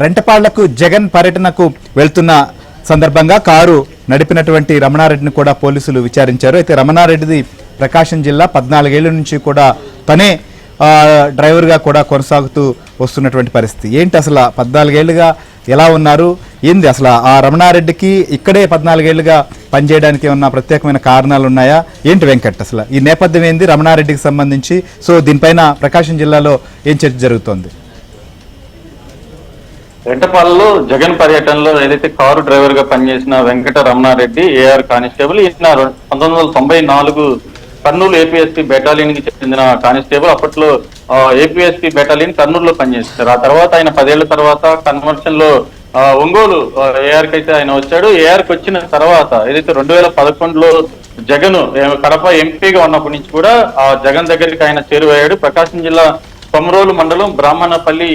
రెంటపాళ్లకు జగన్ పర్యటనకు వెళ్తున్న సందర్భంగా కారు నడిపినటువంటి రమణారెడ్డిని కూడా పోలీసులు విచారించారు. అయితే రమణారెడ్డిది ప్రకాశం జిల్లా 14 ఏళ్ల నుంచి కూడా తనే డ్రైవర్గా కూడా కొనసాగుతూ వస్తున్నటువంటి పరిస్థితి. ఏంటి అసలు 14 ఏళ్లుగా ఎలా ఉన్నారు, ఏంది అసలు ఆ రమణారెడ్డికి ఇక్కడే 14 ఏళ్లుగా పనిచేయడానికి ఏమన్నా ప్రత్యేకమైన కారణాలు ఉన్నాయా ఏంటి వెంకట్? అసలు ఈ నేపథ్యం ఏంది రమణారెడ్డికి సంబంధించి? సో దీనిపైన ప్రకాశం జిల్లాలో ఏం చర్చ జరుగుతోంది? రెంటపాలలో జగన్ పర్యటనలో ఏదైతే కారు డ్రైవర్ గా పనిచేసిన వెంకట రమణారెడ్డి ఏఆర్ కానిస్టేబుల్, ఈయన 1994 కర్నూలు ఏపీఎస్పీ బెటాలియన్ కి చెందిన కానిస్టేబుల్. అప్పట్లో ఏపీఎస్పీ బెటాలియన్ కర్నూలులో పనిచేస్తారు. ఆ తర్వాత ఆయన 10 ఏళ్ల తర్వాత కన్వర్షన్ లో ఒంగోలు ఏఆర్ కి అయితే ఆయన వచ్చాడు. ఏఆర్ కి వచ్చిన తర్వాత ఏదైతే 2011లో జగన్ కడప ఎంపీగా ఉన్నప్పటి నుంచి కూడా జగన్ దగ్గరికి ఆయన చేరువయ్యాడు. ప్రకాశం జిల్లా కొమరోలు మండలం బ్రాహ్మణపల్లి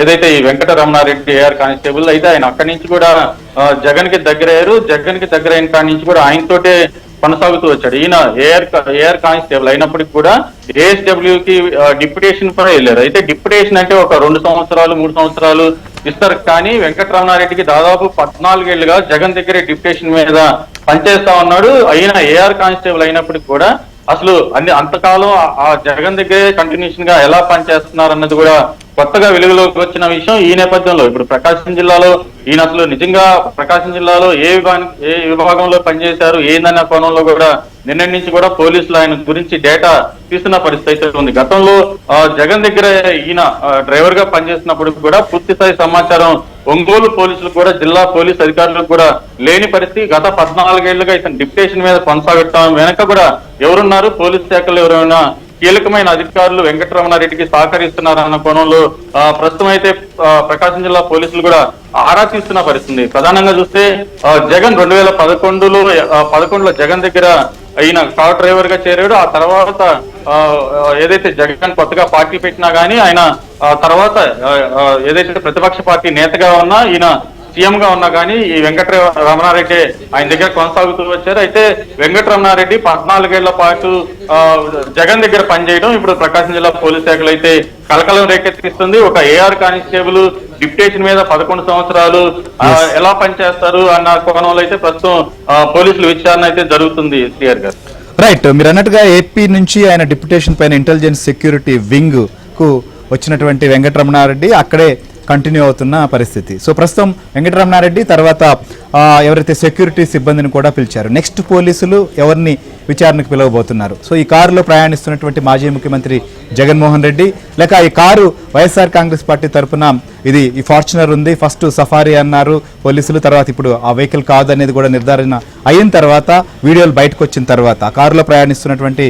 ఏదైతే ఈ వెంకట రమణారెడ్డి ఏఆర్ కానిస్టేబుల్ అయితే ఆయన అక్కడి నుంచి కూడా జగన్ కి దగ్గరయ్యారు. జగన్ కి దగ్గరైన కాడి నుంచి కూడా ఆయనతోటే కొనసాగుతూ వచ్చాడు. ఈయన ఏఆర్ కానిస్టేబుల్ అయినప్పటికీ కూడా ఏఎస్డబ్ల్యూ కి డిప్యుటేషన్ కూడా వెళ్ళారు. అయితే డిప్యుటేషన్ అంటే ఒక 2 సంవత్సరాలు 3 సంవత్సరాలు ఇస్తారు. కానీ వెంకట రమణారెడ్డికి దాదాపు 14 ఏళ్లుగా జగన్ దగ్గరే డిప్యుటేషన్ మీద పనిచేస్తా ఉన్నాడు. అయినా ఏఆర్ కానిస్టేబుల్ అయినప్పటికీ కూడా అసలు అంతకాలం ఆ జగన్ దగ్గరే కంటిన్యూషన్ గా ఎలా పనిచేస్తున్నారు అన్నది కూడా కొత్తగా వెలుగులోకి వచ్చిన విషయం. ఈ నేపథ్యంలో ఇప్పుడు ప్రకాశం జిల్లాలో ఈయన అసలు నిజంగా ప్రకాశం జిల్లాలో ఏ విభాగంలో పనిచేశారు ఏందన్న కోణంలో కూడా నిన్నటి నుంచి కూడా పోలీసులు ఆయన గురించి డేటా తీస్తున్న పరిస్థితి అయితే ఉంది. గతంలో జగన్ దగ్గర ఈయన డ్రైవర్ గా పనిచేసినప్పుడు కూడా పూర్తి స్థాయి సమాచారం ఒంగోలు పోలీసులు కూడా జిల్లా పోలీసు అధికారులకు కూడా లేని పరిస్థితి. గత 14 ఏళ్లుగా ఇతను డిప్యుటేషన్ మీద కొనసాగటం వెనక కూడా ఎవరున్నారు, పోలీస్ శాఖలో ఎవరైనా కీలకమైన అధికారులు వెంకటరమణారెడ్డికి సహకరిస్తున్నారన్న కోణంలో ప్రస్తుతం అయితే ప్రకాశం జిల్లా పోలీసులు కూడా ఆరా తీస్తున్న పరిస్థితి. ప్రధానంగా చూస్తే జగన్ 2011లో జగన్ దగ్గర ఈయన కార్ డ్రైవర్ గా చేరాడు. ఆ తర్వాత ఏదైతే జగన్ కొత్తగా పార్టీ పెట్టినా గానీ ఆయన తర్వాత ఏదైతే ప్రతిపక్ష పార్టీ నేతగా ఉన్నా ఈయన సీఎం గా ఉన్నా కానీ ఈ వెంకట రమణారెడ్డి ఆయన దగ్గర కొనసాగుతూ వచ్చారు. అయితే వెంకట రమణారెడ్డి 14 ఏళ్ల పాటు జగన్ దగ్గర పనిచేయడం ఇప్పుడు ప్రకాశం జిల్లా పోలీస్ శాఖలో అయితే కలకలం రేకెత్తిస్తుంది. ఒక ఏఆర్ కానిస్టేబుల్ డిప్యుటేషన్ మీద 11 సంవత్సరాలు ఎలా పనిచేస్తారు అన్న కోణంలో అయితే ప్రస్తుతం పోలీసులు విచారణ అయితే జరుగుతుంది. శ్రీహర్ గారు రైట్, మీరు అన్నట్టుగా ఏపీ నుంచి ఆయన డిప్యుటేషన్ పైన ఇంటెలిజెన్స్ సెక్యూరిటీ వింగ్ కు వచ్చినటువంటి వెంకట రమణారెడ్డి అక్కడే కంటిన్యూ అవుతున్న పరిస్థితి. సో ప్రస్తుతం వెంకటరమణారెడ్డి తర్వాత ఎవరైతే సెక్యూరిటీ సిబ్బందిని కూడా పిలిచారు. నెక్స్ట్ పోలీసులు ఎవరిని విచారణకు పిలవబోతున్నారు? సో ఈ కారులో ప్రయాణిస్తున్నటువంటి మాజీ ముఖ్యమంత్రి జగన్మోహన్ రెడ్డి, లేక ఈ కారు వైఎస్ఆర్ కాంగ్రెస్ పార్టీ తరఫున ఇది ఈ ఫార్చునర్ ఉంది, ఫస్ట్ సఫారీ అన్నారు పోలీసులు, తర్వాత ఇప్పుడు ఆ వెహికల్ కాదు అనేది కూడా నిర్ధారణ అయిన తర్వాత వీడియోలు బయటకు వచ్చిన తర్వాత ఆ కారులో ప్రయాణిస్తున్నటువంటి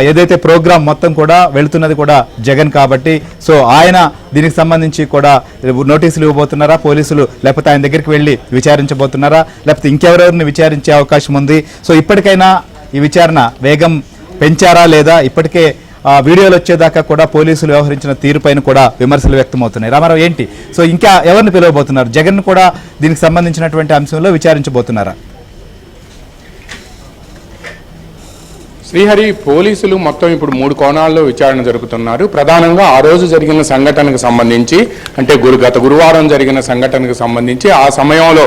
ఏదైతే ప్రోగ్రామ్ మొత్తం కూడా వెళుతున్నది కూడా జగన్ కాబట్టి సో ఆయన దీనికి సంబంధించి కూడా నోటీసులు ఇవ్వబోతున్నారా పోలీసులు, లేకపోతే ఆయన దగ్గరికి వెళ్ళి విచారించబోతున్నారా, లేకపోతే ఇంకెవరెవరిని విచారించే అవకాశం ఉంది? సో ఇప్పటికైనా ఈ విచారణ వేగం పెంచారా లేదా? ఇప్పటికే వీడియోలు వచ్చేదాకా కూడా పోలీసులు వ్యవహరించిన తీరుపైన కూడా విమర్శలు వ్యక్తమవుతున్నాయి. రామారావు ఏంటి, సో ఇంకా ఎవరిని పిలవబోతున్నారు? జగన్ కూడా దీనికి సంబంధించినటువంటి అంశంలో విచారించబోతున్నారా? శ్రీహరి, పోలీసులు మొత్తం ఇప్పుడు 3 కోణాల్లో విచారణ జరుపుతున్నారు. ప్రధానంగా ఆ రోజు జరిగిన సంఘటనకు సంబంధించి, అంటే గత గురువారం జరిగిన సంఘటనకు సంబంధించి ఆ సమయంలో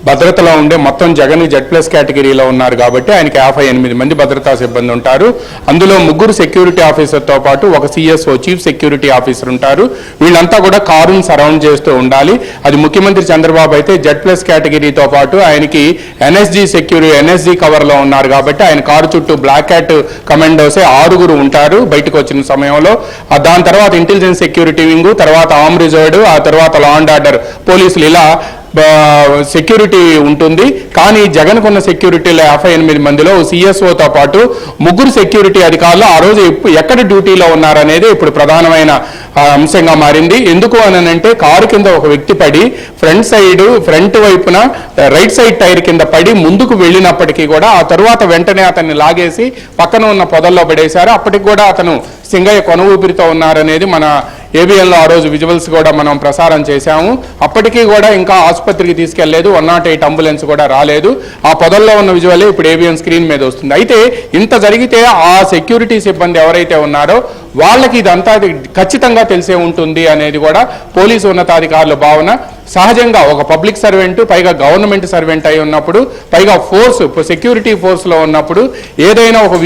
భద్రతలో ఉండే మొత్తం జగన్ Z+ కేటగిరీలో ఉన్నారు కాబట్టి ఆయనకి 58 మంది భద్రతా సిబ్బంది ఉంటారు. అందులో 3 సెక్యూరిటీ ఆఫీసర్తో పాటు ఒక CSO చీఫ్ సెక్యూరిటీ ఆఫీసర్ ఉంటారు. వీళ్ళంతా కూడా కారును సరౌండ్ చేస్తూ ఉండాలి. అది ముఖ్యమంత్రి చంద్రబాబు అయితే Z+ కేటగిరీతో పాటు ఆయనకి NSG కవర్లో ఉన్నారు కాబట్టి ఆయన కారు చుట్టూ బ్లాక్ క్యాట్ కమాండోసే 6 ఉంటారు బయటకు వచ్చిన సమయంలో. దాని తర్వాత ఇంటెలిజెన్స్ సెక్యూరిటీ వింగ్, తర్వాత ఆర్మ్ రిజర్వ్డ్, ఆ తర్వాత లా అండ్ ఆర్డర్ పోలీసులు, ఇలా సెక్యూరిటీ ఉంటుంది. కానీ జగన్ కొన్న సెక్యూరిటీలో 58 మందిలో CSOతో పాటు 3 సెక్యూరిటీ అధికారులు ఆ రోజు ఎక్కడ డ్యూటీలో ఉన్నారనేది ఇప్పుడు ప్రధానమైన అంశంగా మారింది. ఎందుకు అనంటే కారు కింద ఒక వ్యక్తి పడి ఫ్రంట్ వైపున రైట్ సైడ్ టైర్ కింద పడి ముందుకు వెళ్ళినప్పటికీ కూడా ఆ తర్వాత వెంటనే అతన్ని లాగేసి పక్కన ఉన్న పొదల్లో పడేశారు. అప్పటికి కూడా అతను సింగయ్య కొన ఊపిరితో ఉన్నారనేది మన ఏబిఎన్లో ఆ రోజు విజువల్స్ కూడా మనం ప్రసారం చేశాము. అప్పటికీ కూడా ఇంకా ఆసుపత్రికి తీసుకెళ్లేదు, 108 అంబులెన్స్ కూడా రాలేదు. ఆ పొదల్లో ఉన్న విజువలే ఇప్పుడు ఏబిఎన్ స్క్రీన్ మీద వస్తుంది. అయితే ఇంత జరిగితే ఆ సెక్యూరిటీ సిబ్బంది ఎవరైతే ఉన్నారో వాళ్ళకి ఇదంతా ఖచ్చితంగా తెలిసే ఉంటుంది అనేది కూడా పోలీసు ఉన్నతాధికారుల భావన. సహజంగా ఒక పబ్లిక్ సర్వెంట్, పైగా గవర్నమెంట్ సర్వెంట్ అయి ఉన్నప్పుడు, పైగా ఫోర్స్ సెక్యూరిటీ ఫోర్స్లో ఉన్నప్పుడు, ఏదైనా ఒక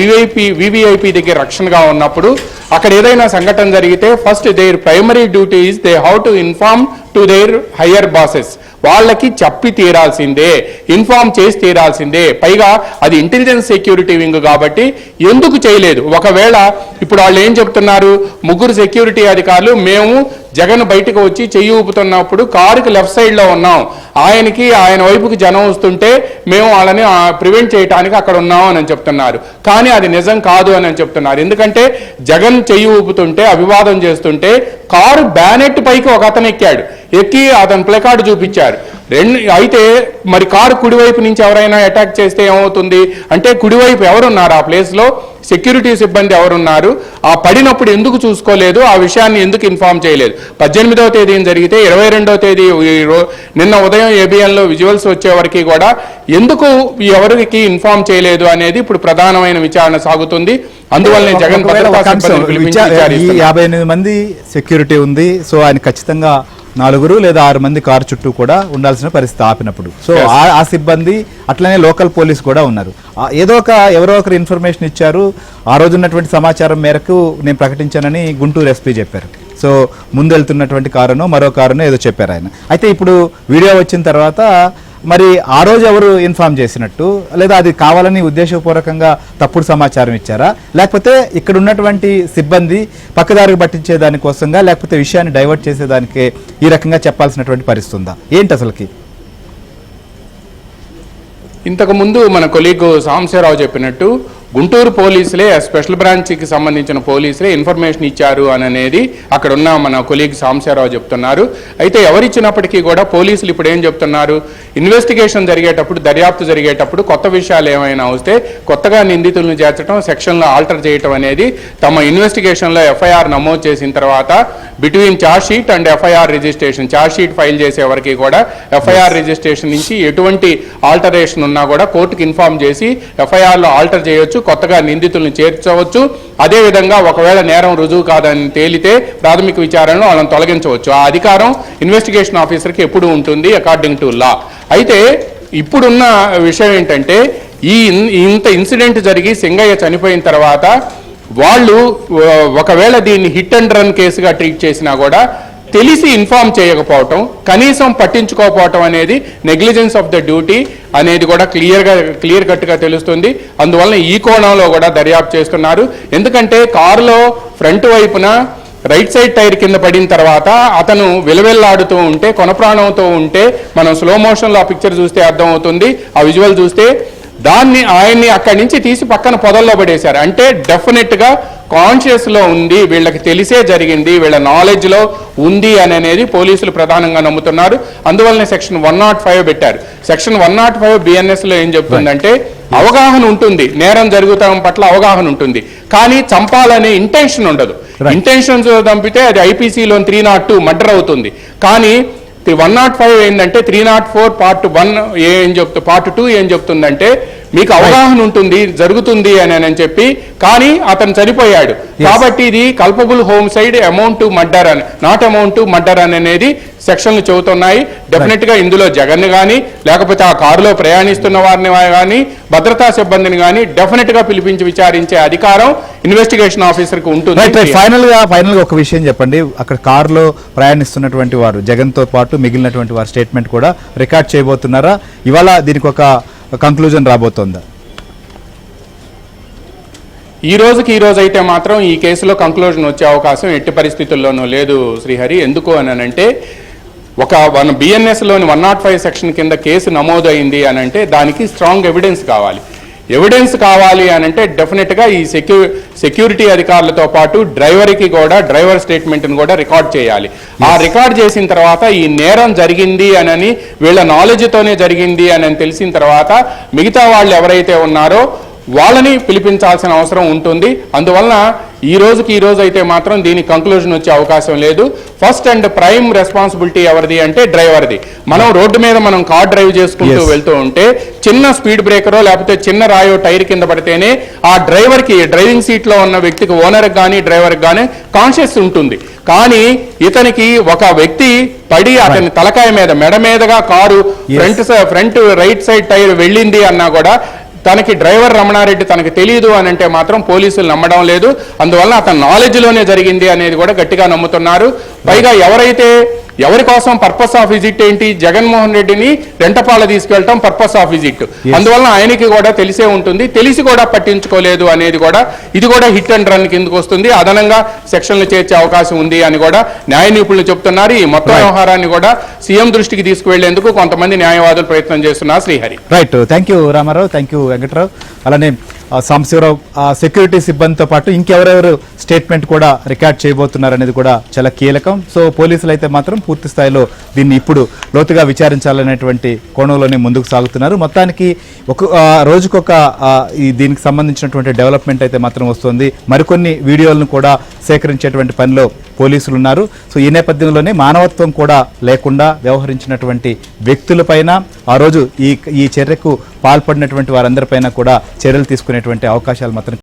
వివిఐపి దగ్గర రక్షణగా ఉన్నప్పుడు అక్కడ ఏదైనా సంఘటన జరిగితే first their primary duty is they have to inform to their higher bosses. వాళ్ళకి చెప్పి తీరాల్సిందే, ఇన్ఫార్మ్ చేసి తీరాల్సిందే. పైగా అది ఇంటెలిజెన్స్ సెక్యూరిటీ వింగ్ కాబట్టి ఎందుకు చేయలేదు? ఒకవేళ ఇప్పుడు వాళ్ళు ఏం చెప్తున్నారు, ముగ్గురు సెక్యూరిటీ అధికారులు మేము జగన్ బయటకు వచ్చి చెయ్యి ఊపుతున్నప్పుడు కారుకి లెఫ్ట్ సైడ్లో ఉన్నాం, ఆయన వైపుకి జనం వస్తుంటే మేము వాళ్ళని ప్రివెంట్ చేయడానికి అక్కడ ఉన్నాం అని చెప్తున్నారు. కానీ అది నిజం కాదు అని చెప్తున్నారు. ఎందుకంటే జగన్ చెయ్యి ఊపుతుంటే, అభివాదం చేస్తుంటే కారు బ్యానెట్ పైకి ఒక అతను ఎక్కి అతను ప్లకార్డు చూపించారు. అయితే మరి కారు కుడివైపు నుంచి ఎవరైనా అటాక్ చేస్తే ఏమవుతుంది అంటే, కుడివైపు ఎవరున్నారు ఆ ప్లేస్లో, సెక్యూరిటీ సిబ్బంది ఎవరున్నారు, ఆ పడినప్పుడు ఎందుకు చూసుకోలేదు, ఆ విషయాన్ని ఎందుకు ఇన్ఫార్మ్ చేయలేదు? 18వ తేదీన జరిగితే 22వ తేదీ నిన్న ఉదయం ఏబిఎన్లో విజువల్స్ వచ్చే వరకు కూడా ఎందుకు ఎవరికి ఇన్ఫార్మ్ చేయలేదు అనేది ఇప్పుడు ప్రధానమైన విచారణ సాగుతుంది. అందువల్లనే జగన్ 58 మంది సెక్యూరిటీ ఉంది. సో ఆయన ఖచ్చితంగా 4 లేదా 6 మంది కారు చుట్టూ కూడా ఉండాల్సిన పరిస్థితి ఆపినప్పుడు. సో ఆ సిబ్బంది అట్లనే లోకల్ పోలీస్ కూడా ఉన్నారు. ఎవరో ఒకరు ఇన్ఫర్మేషన్ ఇచ్చారు, ఆ రోజు ఉన్నటువంటి సమాచారం మేరకు నేను ప్రకటించానని గుంటూరు ఎస్పీ చెప్పారు. సో ముందు వెళ్తున్నటువంటి కారును మరో కారును ఏదో చెప్పారు ఆయన. అయితే ఇప్పుడు వీడియో వచ్చిన తర్వాత మరి ఆ రోజు ఎవరు ఇన్ఫార్మ్ చేసినట్టు, లేదా అది కావాలని ఉద్దేశపూర్వకంగా తప్పుడు సమాచారం ఇచ్చారా, లేకపోతే ఇక్కడ ఉన్నటువంటి సిబ్బంది పక్కదారికి పట్టించే దానికోసంగా, లేకపోతే విషయాన్ని డైవర్ట్ చేసేదానికే ఈ రకంగా చెప్పాల్సినటువంటి పరిస్థితి ఉందా? ఏంటి అసలుకి? ఇంతకుముందు మన కొలీగ్ సాంబశివరావు చెప్పినట్టు గుంటూరు పోలీసులే, స్పెషల్ బ్రాంచ్కి సంబంధించిన పోలీసులే ఇన్ఫర్మేషన్ ఇచ్చారు అని అనేది అక్కడ ఉన్న మన కొలీగ్ సాంబశివరావు చెప్తున్నారు. అయితే ఎవరిచ్చినప్పటికీ కూడా పోలీసులు ఇప్పుడు ఏం చెప్తున్నారు, ఇన్వెస్టిగేషన్ జరిగేటప్పుడు, దర్యాప్తు జరిగేటప్పుడు కొత్త విషయాలు ఏమైనా వస్తే కొత్తగా నిందితులను చేర్చడం, సెక్షన్లో ఆల్టర్ చేయటం అనేది తమ ఇన్వెస్టిగేషన్లో ఎఫ్ఐఆర్ నమోదు చేసిన తర్వాత between charge sheet and FIR registration, charge sheet file చేసే వరకు కూడా ఎఫ్ఐఆర్ రిజిస్ట్రేషన్ నుంచి ఎటువంటి ఆల్టరేషన్ ఉన్నా కూడా కోర్టుకు ఇన్ఫార్మ్ చేసి ఎఫ్ఐఆర్లో ఆల్టర్ చేయొచ్చు, కొత్తగా నిందితులను చేర్చవచ్చు. అదేవిధంగా ఒకవేళ నేరం రుజువు కాదని తేలితే ప్రాథమిక విచారణలో వాళ్ళని తొలగించవచ్చు. ఆ అధికారం ఇన్వెస్టిగేషన్ ఆఫీసర్కి ఎప్పుడు ఉంటుంది అకార్డింగ్ టు లా. అయితే ఇప్పుడున్న విషయం ఏంటంటే, ఇంత ఇన్సిడెంట్ జరిగి సింగయ్య చనిపోయిన తర్వాత వాళ్ళు ఒకవేళ దీన్ని హిట్ అండ్ రన్ కేసుగా ట్రీట్ చేసినా కూడా తెలిసి ఇన్ఫార్మ్ చేయకపోవటం, కనీసం పట్టించుకోకపోవటం అనేది నెగ్లిజెన్స్ ఆఫ్ ద డ్యూటీ అనేది కూడా క్లియర్ కట్గా తెలుస్తుంది. అందువల్ల ఈ కోణంలో కూడా దర్యాప్తు చేస్తున్నారు. ఎందుకంటే కారులో ఫ్రంట్ వైపున రైట్ సైడ్ టైర్ కింద పడిన తర్వాత అతను విలవెల్లాడుతూ ఉంటే, కొనప్రాణంతో ఉంటే, మనం స్లో మోషన్లో ఆ పిక్చర్ చూస్తే అర్థమవుతుంది, ఆ విజువల్ చూస్తే ఆయన్ని అక్కడి నుంచి తీసి పక్కన పొదల్లో పడేశారు. అంటే డెఫినెట్గా కాన్షియస్లో ఉంది, వీళ్ళకి తెలిసే జరిగింది, వీళ్ళ నాలెడ్జ్లో ఉంది అని అనేది పోలీసులు ప్రధానంగా నమ్ముతున్నారు. అందువల్లనే సెక్షన్ 105 పెట్టారు. సెక్షన్ 105 బిఎన్ఎస్లో ఏం చెప్తుందంటే, అవగాహన ఉంటుంది, నేరం జరుగుతాం పట్ల అవగాహన ఉంటుంది, కానీ చంపాలనే ఇంటెన్షన్ ఉండదు. ఇంటెన్షన్స్ చంపితే అది ఐపీసీలో 302 మర్డర్ అవుతుంది. కానీ 105 ఏంటంటే 304 పార్ట్ 1 ఏం చెప్తుంది, పార్ట్ 2 ఏం చెప్తుందంటే, మీకు అవగాహన ఉంటుంది జరుగుతుంది అని చెప్పి, కానీ అతను చనిపోయాడు కాబట్టి ఇది కల్పబుల్ హోమ్సైడ్ అమౌంట్ టు మర్డర్ అని, నాట్ అమౌంట్ టు మర్డర్ అని అనేది సెక్షన్లు చెబుతున్నాయి. డెఫినెట్ గా ఇందులో జగన్ కానీ, లేకపోతే ఆ కారులో ప్రయాణిస్తున్న వారిని కానీ, భద్రతా సిబ్బందిని కానీ డెఫినెట్ గా పిలిపించి విచారించే అధికారం ఇన్వెస్టిగేషన్ ఆఫీసర్ కు ఉంటుంది. ఫైనల్ గా ఒక విషయం చెప్పండి, అక్కడ కారులో ప్రయాణిస్తున్నటువంటి వారు జగన్ తో పాటు మిగిలినటువంటి వారి స్టేట్మెంట్ కూడా రికార్డ్ చేయబోతున్నారా? ఇవాళ దీనికి ఒక కంక్లూజన్ రాబోతోందా? ఈ రోజు అయితే మాత్రం ఈ కేసులో కంక్లూజన్ వచ్చే అవకాశం ఎట్టి పరిస్థితుల్లోనూ లేదు శ్రీహరి. ఎందుకు అంటే, మన బిఎన్ఎస్లోని 105 సెక్షన్ కింద కేసు నమోదు అయింది అని అంటే దానికి స్ట్రాంగ్ ఎవిడెన్స్ కావాలి. ఎవిడెన్స్ కావాలి అని అంటే డెఫినెట్గా ఈ సెక్యూరిటీ అధికారులతో పాటు డ్రైవర్కి కూడా డ్రైవర్ స్టేట్మెంట్ని కూడా రికార్డ్ చేయాలి. ఆ రికార్డ్ చేసిన తర్వాత ఈ నేరం జరిగింది అని వీళ్ళ నాలెడ్జ్తోనే జరిగింది అని తెలిసిన తర్వాత మిగతా వాళ్ళు ఎవరైతే ఉన్నారో వాళ్ళని పిలిపించాల్సిన అవసరం ఉంటుంది. అందువలన ఈ రోజు అయితే మాత్రం దీనికి కంక్లూజన్ వచ్చే అవకాశం లేదు. ఫస్ట్ అండ్ ప్రైమ్ రెస్పాన్సిబిలిటీ ఎవరిది అంటే డ్రైవర్ది. మనం రోడ్డు మీద మనం కార్ డ్రైవ్ చేసుకుంటూ వెళ్తూ ఉంటే చిన్న స్పీడ్ బ్రేకరో లేకపోతే చిన్న రాయో టైర్ కింద పడితేనే ఆ డ్రైవర్కి, డ్రైవింగ్ సీట్లో ఉన్న వ్యక్తికి, ఓనర్కి కానీ డ్రైవర్కి కానీ కాన్షియస్ ఉంటుంది. కానీ ఇతనికి ఒక వ్యక్తి పడి అతని తలకాయ మీద, మెడ మీదగా car front right side tyre వెళ్ళింది అన్నా కూడా తనకి డ్రైవర్ రమణారెడ్డి తనకు తెలియదు అని అంటే మాత్రం పోలీసులు నమ్మడం లేదు. అందువల్ల అతని నాలెడ్జ్లోనే జరిగింది అనేది కూడా గట్టిగా నమ్ముతున్నారు. పైగా ఎవరి కోసం పర్పస్ ఆఫ్ విజిట్ ఏంటి, జగన్మోహన్ రెడ్డిని రెంటపాల తీసుకెళ్ళటం పర్పస్ ఆఫ్ విజిట్. అందువల్ల ఆయనకి కూడా తెలిసే ఉంటుంది, తెలిసి కూడా పట్టించుకోలేదు అనేది కూడా, ఇది కూడా హిట్ అండ్ రన్ కిందకు వస్తుంది. అదనంగా సెక్షన్లు చేర్చే అవకాశం ఉంది అని కూడా న్యాయ నిపుణులు చెప్తున్నారు. ఈ మొత్తం వ్యవహారాన్ని కూడా సీఎం దృష్టికి తీసుకువెళ్లేందుకు కొంతమంది న్యాయవాదులు ప్రయత్నం చేస్తున్నారు. Srihari. Right, thank you Ramarao, thank you Venkatrao. అలానే సాంబశివరావు, సెక్యూరిటీ సిబ్బందితో పాటు ఇంకెవరెవరు స్టేట్మెంట్ కూడా రికార్డ్ చేయబోతున్నారు అనేది కూడా చాలా కీలకం. సో పోలీసులు అయితే మాత్రం పూర్తి స్థాయిలో దీన్ని ఇప్పుడు లోతుగా విచారించాలనేటువంటి కోణంలోనే ముందుకు సాగుతున్నారు. మొత్తానికి రోజుకొక దీనికి సంబంధించినటువంటి డెవలప్మెంట్ అయితే మాత్రం వస్తుంది. మరికొన్ని వీడియోలను కూడా సేకరించేటువంటి పనిలో పోలీసులు ఉన్నారు. సో ఈ నేపథ్యంలోనే మానవత్వం కూడా లేకుండా వ్యవహరించినటువంటి వ్యక్తులపైన, ఆ రోజు ఈ చర్యకు పాల్పడినటువంటి వారందరిపైన కూడా చర్యలు తీసుకునేటువంటి అవకాశాలు మాత్రం